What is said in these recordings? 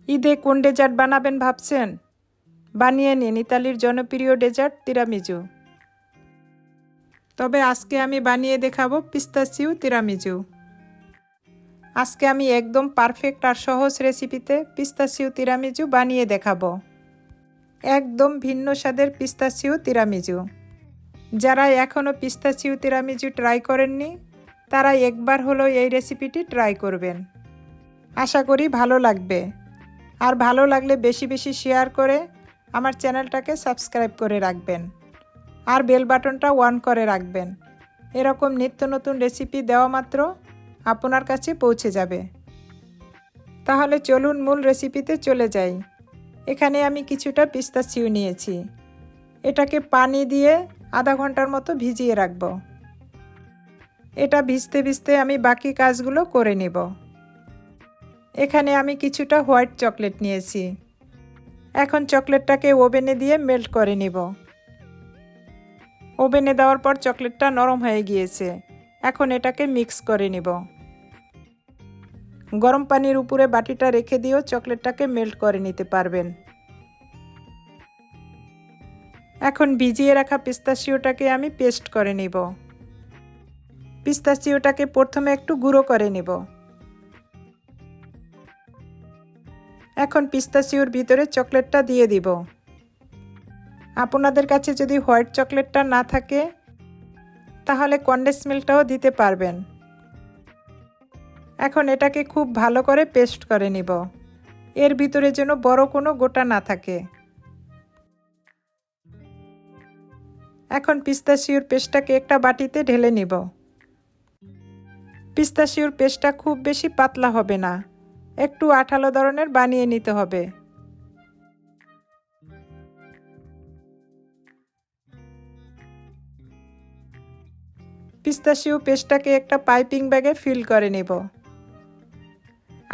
ঈদে কোন ডেজার্ট বানাবেন ভাবছেন? বানিয়ে নিন ইতালির জনপ্রিয় ডেজার্ট তিরামিজু। তবে আজকে আমি বানিয়ে দেখাবো পিস্তাচিও তিরামিজু। আজকে আমি একদম পারফেক্ট আর সহজ রেসিপিতে পিস্তাচিও তিরামিজু বানিয়ে দেখাবো। একদম ভিন্ন স্বাদের পিস্তাচিও তিরামিজু। যারা এখনও পিস্তাচিও তিরামিজু ট্রাই করেননি, তারা একবার হলেও এই রেসিপিটি ট্রাই করবেন। আশা করি ভালো লাগবে। আর ভালো লাগলে বেশি বেশি শেয়ার করে আমার চ্যানেলটাকে সাবস্ক্রাইব করে রাখবেন। আর বেল বাটনটা অন করে রাখবেন। এরকম নিত্য নতুন রেসিপি দেওয়া মাত্র আপনার কাছে পৌঁছে যাবে। তাহলে চলুন মূল রেসিপিতে চলে যাই। এখানে আমি কিছুটা পিস্তাচিও নিয়েছি। এটাকে পানি দিয়ে আধা ঘন্টার মতো ভিজিয়ে রাখব। এটা ভিজতে ভিজতে আমি বাকি কাজগুলো করে নেব। এখানে আমি কিছুটা হোয়াইট চকলেট নিয়েছি। এখন চকলেটটাকে ওভেনে দিয়ে মেল্ট করে নেব। ওভেনে দেওয়ার পর চকলেটটা নরম হয়ে গিয়েছে। এখন এটাকে মিক্স করে নেব। গরম পানির উপরে বাটিটা রেখে দিয়েও চকলেটটাকে মেল্ট করে নিতে পারবেন। এখন ভিজিয়ে রাখা পিস্তাচিওটাকে আমি পেস্ট করে নেব। পিস্তাচিওটাকে প্রথমে একটু গুঁড়ো করে নেব। এখন পিস্তাচিওর ভিতরে চকলেটটা দিয়ে দিব। আপনাদের কাছে যদি হোয়াইট চকলেটটা না থাকে, তাহলে কনডেন্স মিল্কটাও দিতে পারবেন। এখন এটাকে খুব ভালো করে পেস্ট করে নিব। এর ভিতরে যেন বড় কোনো গোটা না থাকে। এখন পিস্তাচিওর পেস্টটাকে একটা বাটিতে ঢেলে নিব। পিস্তাচিওর পেস্টটা খুব বেশি পাতলা হবে না, একটু আঠালো ধরনের বানিয়ে নিতে হবে। পিস্তাচিও পেস্টটাকে একটা পাইপিং ব্যাগে ফিল করে নেব।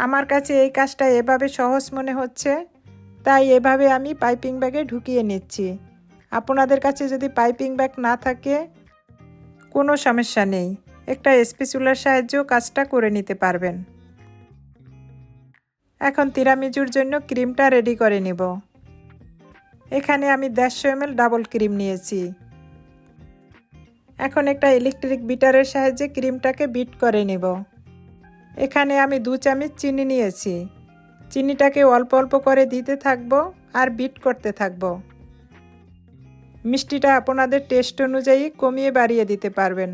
আমার কাছে এই কাজটা এভাবে সহজ মনে হচ্ছে, তাই এভাবে আমি পাইপিং ব্যাগে ঢুকিয়ে নিচ্ছি। আপনাদের কাছে যদি পাইপিং ব্যাগ না থাকে, কোনো সমস্যা নেই, একটা স্প্যাচুলার সাহায্যেও কাজটা করে নিতে পারবেন। এখন তিরামিজুর জন্য ক্রিমটা রেডি করে নেব। এখানে আমি 150 ml ডাবল ক্রিম নিয়েছি। এখন একটা ইলেকট্রিক বিটারের সাহায্যে ক্রিমটাকে বিট করে নেব। এখানে আমি 2 চামচ চিনি নিয়েছি। চিনিটাকে অল্প অল্প করে দিতে থাকবো আর বিট করতে থাকবো। মিষ্টিটা আপনাদের টেস্ট অনুযায়ী কমিয়ে বাড়িয়ে দিতে পারবেন।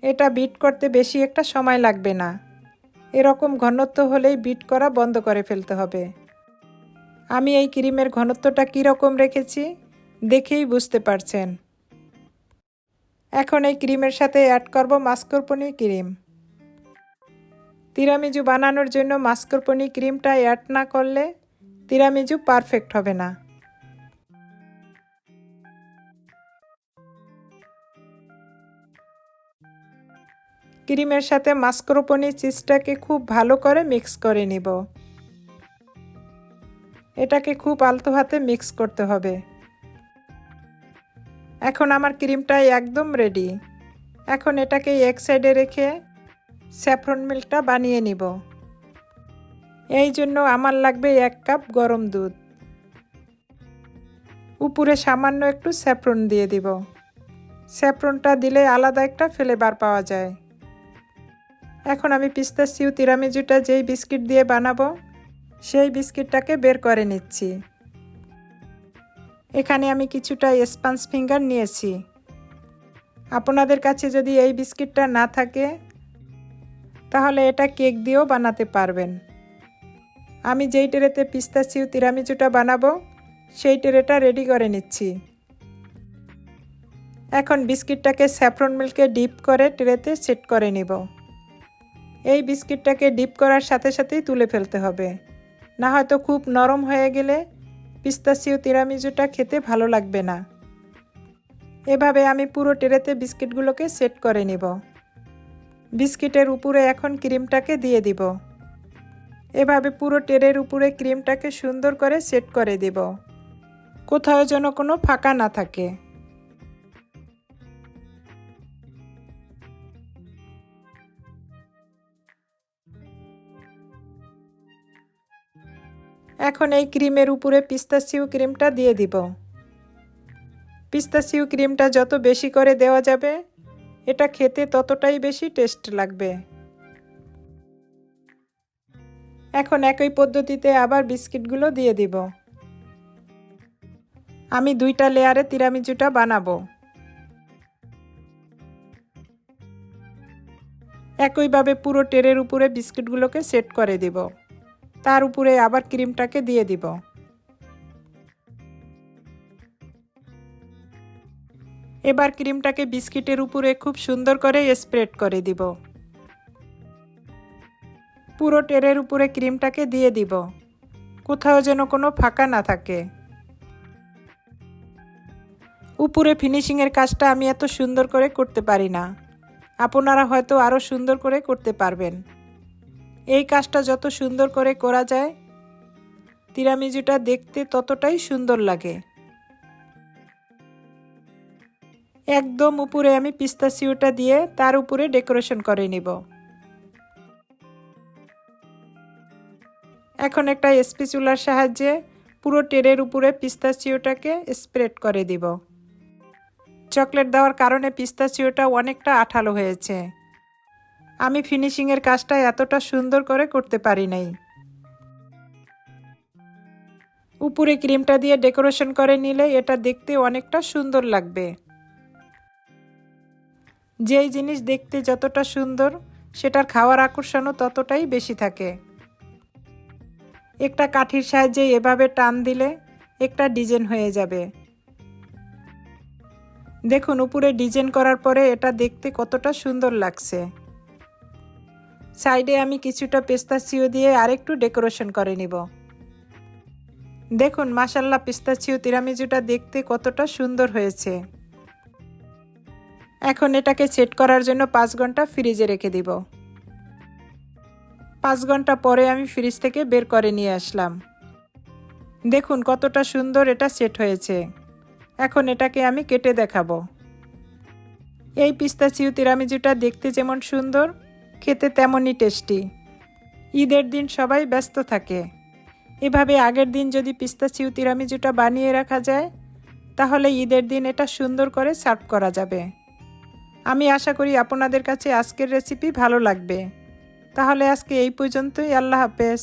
এটা বিট করতে বেশি একটা সময় লাগবে না। এরকম ঘনত্ব হলেই বিট করা বন্ধ করে ফেলতে হবে। আমি এই ক্রিমের ঘনত্বটা কীরকম রেখেছি দেখেই বুঝতে পারছেন। এখন এই ক্রিমের সাথে অ্যাড করব মাস্কারপোনে ক্রিম। তিরামিজু বানানোর জন্য মাস্কারপোনে ক্রিমটা অ্যাড না করলে তিরামিজু পারফেক্ট হবে না। ক্রিমের সাথে মাস্কারপোনে চিজটাকে খুব ভালো করে মিক্স করে নিব। এটাকে খুব আলতো হাতে মিক্স করতে হবে। এখন আমার ক্রিমটা একদম রেডি। এখন এটাকে এক সাইডে রেখে স্যাফরন মিল্কটা বানিয়ে নিব। এই জন্য আমার লাগবে 1 কাপ গরম দুধ। উপরে সামান্য একটু স্যাফরন দিয়ে দিব। স্যাফরনটা দিলে আলাদা একটা ফ্লেভার পাওয়া যায়। এখন আমি পিস্তাচিও তিরামিজুটা যেই বিস্কিট দিয়ে বানাবো, সেই বিস্কিটটাকে বের করে নিচ্ছি। এখানে আমি কিছুটা স্পঞ্জ ফিঙ্গার নিয়েছি। আপনাদের কাছে যদি এই বিস্কিটটা না থাকে, তাহলে এটা কেক দিয়েও বানাতে পারবেন। আমি যেই ট্রেতে পিস্তাচিও তিরামিজুটা বানাবো, সেই ট্রেটা রেডি করে নিচ্ছি। এখন বিস্কিটটাকে স্যাফরন মিল্কে ডিপ করে ট্রেতে সেট করে নিব। এই বিস্কিটটাকে ডিপ করার সাথে সাথেই তুলে ফেলতে হবে, না হয়তো খুব নরম হয়ে গেলে পিস্তাচিও তিরামিজুটা খেতে ভালো লাগবে না। এভাবে আমি পুরো ট্রেতে বিস্কিটগুলোকে সেট করে নিব। বিস্কিটের উপরে এখন ক্রিমটাকে দিয়ে দিব। এভাবে পুরো ট্রের উপরে ক্রিমটাকে সুন্দর করে সেট করে দিব, কোথাও যেন কোনো ফাঁকা না থাকে। এখন এই ক্রিমের উপরে পিস্তাচিও ক্রিমটা দিয়ে দিব। পিস্তাচিও ক্রিমটা যত বেশি করে দেওয়া যাবে এটা খেতে ততটাই বেশি টেস্ট লাগবে। এখন একই পদ্ধতিতে আবার বিস্কিটগুলো দিয়ে দিব। আমি 2টা লেয়ারে তিরামিজুটা বানাবো। একইভাবে পুরো ট্রের উপরে বিস্কিটগুলোকে সেট করে দিব। তার উপরে আবার ক্রিমটাকে দিয়ে দিব। এবার ক্রিমটাকে বিস্কিটের উপরে খুব সুন্দর করে স্প্রেড করে দিব। পুরো ট্রের উপরে ক্রিমটাকে দিয়ে দিব, কোথাও যেন কোনো ফাঁকা না থাকে। উপরে ফিনিশিংয়ের কাজটা আমি এত সুন্দর করে করতে পারি না, আপনারা হয়তো আরও সুন্দর করে করতে পারবেন। এই কাজটা যত সুন্দর করে করা যায় তিরামিজুটা দেখতে ততটাই সুন্দর লাগে। একদম উপরে আমি পিস্তাচিওটা দিয়ে তার উপরে ডেকোরেশন করে নিব। এখন একটা স্প্যাচুলার সাহায্যে পুরো ট্রের উপরে পিস্তাচিওটাকে স্প্রেড করে দিব। চকলেট দেওয়ার কারণে পিস্তাচিওটা অনেকটা আঠালো হয়েছে। আমি ফিনিশিংয়ের কাজটা এতটা সুন্দর করে করতে পারি নাই। উপরে ক্রিমটা দিয়ে ডেকোরেশন করে নিলে এটা দেখতে অনেকটা সুন্দর লাগবে। যেই জিনিস দেখতে যতটা সুন্দর সেটার খাওয়ার আকর্ষণও ততটাই বেশি থাকে। একটা কাঠির সাহায্যে এভাবে টান দিলে একটা ডিজাইন হয়ে যাবে। দেখুন উপরে ডিজাইন করার পরে এটা দেখতে কতটা সুন্দর লাগছে। সাইডে আমি কিছুটা পিস্তাচিও দিয়ে আরেকটু ডেকোরেশন করে নিব। দেখুন মাশাআল্লাহ পিস্তাচিও তিরামিজুটা দেখতে কতটা সুন্দর হয়েছে। এখন এটাকে সেট করার জন্য 5 ঘন্টা ফ্রিজে রেখে দিব। 5 ঘন্টা পরে আমি ফ্রিজ থেকে বের করে নিয়ে আসলাম। দেখুন কতটা সুন্দর এটা সেট হয়েছে। এখন এটাকে আমি কেটে দেখাবো। এই পিস্তাচিও তিরামিজুটা দেখতে যেমন সুন্দর খেতে তেমনই টেস্টি। ঈদের দিন সবাই ব্যস্ত থাকে, এভাবে আগের দিন যদি পিস্তাচিও তিরামিজুটা বানিয়ে রাখা যায় তাহলে ঈদের দিন এটা সুন্দর করে সার্ভ করা যাবে। আমি আশা করি আপনাদের কাছে আজকের রেসিপি ভালো লাগবে। তাহলে আজকে এই পর্যন্তই। আল্লাহ হাফেজ।